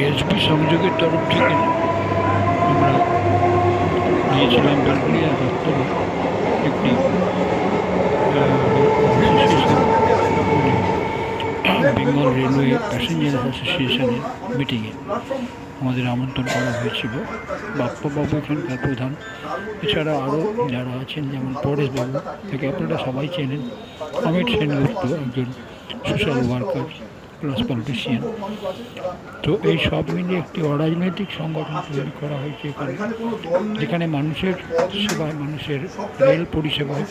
SB সংযোগের তরফ থেকে আমরা গিয়েছিলাম বেলঘরিয়া দপ্তরে একটি অ্যাসোসিয়েশন বেঙ্গল রেলওয়ে প্যাসেঞ্জার অ্যাসোসিয়েশনের মিটিংয়ে আমাদের আমন্ত্রণ করা হয়েছিল। বাপ্পাবাবু এখানকার প্রধান, এছাড়া আরও যারা আছেন যেমন পরেশবাবু, তাকে আপনারা সবাই চেনেন। অমিত সেনগুপ্ত একজন সোশ্যাল ওয়ার্কার প্লাস পলিটিশিয়ান। তো এই সব মিলিয়ে একটি অরাজনৈতিক সংগঠন তৈরি করা হয়েছে এখানে, যেখানে মানুষের সেবায়, মানুষের রেল পরিষেবায়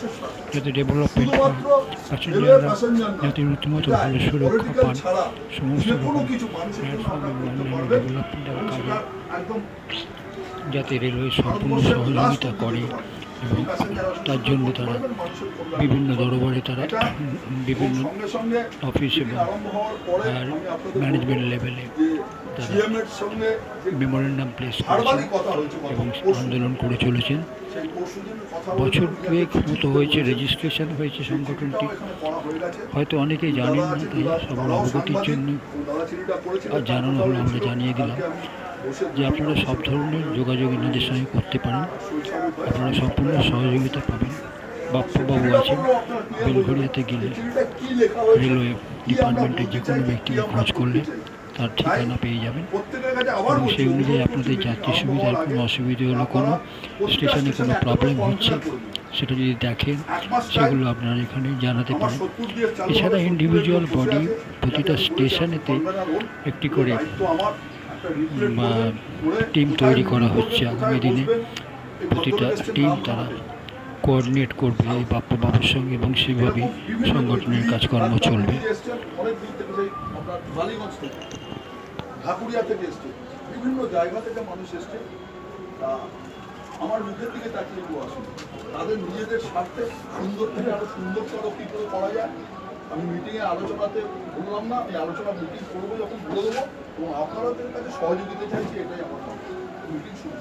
যাতে ডেভেলপমেন্ট হয়, প্যাসেঞ্জাররা যাতে রীতিমতো ভালো সুরক্ষা পান, সমস্ত রকম প্ল্যাটফর্ম এবং অন্যান্য ডেভেলপমেন্টের কাজে যাতে রেলওয়ে সম্পূর্ণ সহযোগিতা করে, এবং তার জন্য তারা বিভিন্ন দরবারে তারা বিভিন্ন অফিসে বা ম্যানেজমেন্ট লেভেলে তারা মেমোরেন্ডাম প্লেস করেছেন এবং আন্দোলন করে চলেছেন। বছর দুয়েক মতো হয়েছে রেজিস্ট্রেশন হয়েছে সংগঠনটি, হয়তো অনেকেই জানেন না, তাই সবার অবগতির জন্য আর জানানো হলো, আমরা জানিয়ে দিলাম যে আপনারা সব ধরনের যোগাযোগ এনাদের সঙ্গে করতে পারেন, আপনারা সম্পূর্ণ সহযোগিতা পাবেন। বাপ্পাবাবু আছেন, বেলঘরিয়াতে গেলে রেলওয়ে ডিপার্টমেন্টের যে কোনো ব্যক্তিকে খোঁজ করলে তার ঠিকানা পেয়ে যাবেন, এবং সেই অনুযায়ী আপনাদের যাত্রী সুবিধার কোনো অসুবিধে হলো, কোনো স্টেশনে কোনো প্রবলেম হচ্ছে, সেটা যদি দেখেন সেগুলো আপনারা এখানে জানাতে পারেন। এছাড়া ইন্ডিভিজুয়াল বডি প্রতিটা স্টেশনেতে একটি করে টিম তৈরি করা হচ্ছে আগামী দিনে। প্রতিটা টিম তারা কোঅর্ডিনেট করবে এই বাপ্পাবাবুর সঙ্গে, এবং সেভাবেই সংগঠনের কাজকর্ম চলবে। ঢাকুরিয়া থেকে এসছে, বিভিন্ন জায়গা থেকে মানুষ এসছে। আমার মুখের দিকে তাকিয়ে কেউ আসে, তাদের নিজেদের স্বার্থে সুন্দর থেকে আরো সুন্দরতর কি করে করা যায়। আমি মিটিংয়ে আলোচনাতে বললাম না, আমি আলোচনা মিটিং করবো যখন বলে দেবো, এবং আপনাদের কাছে সহযোগিতা চাইছি, এটাই আমার মিটিং শুরু।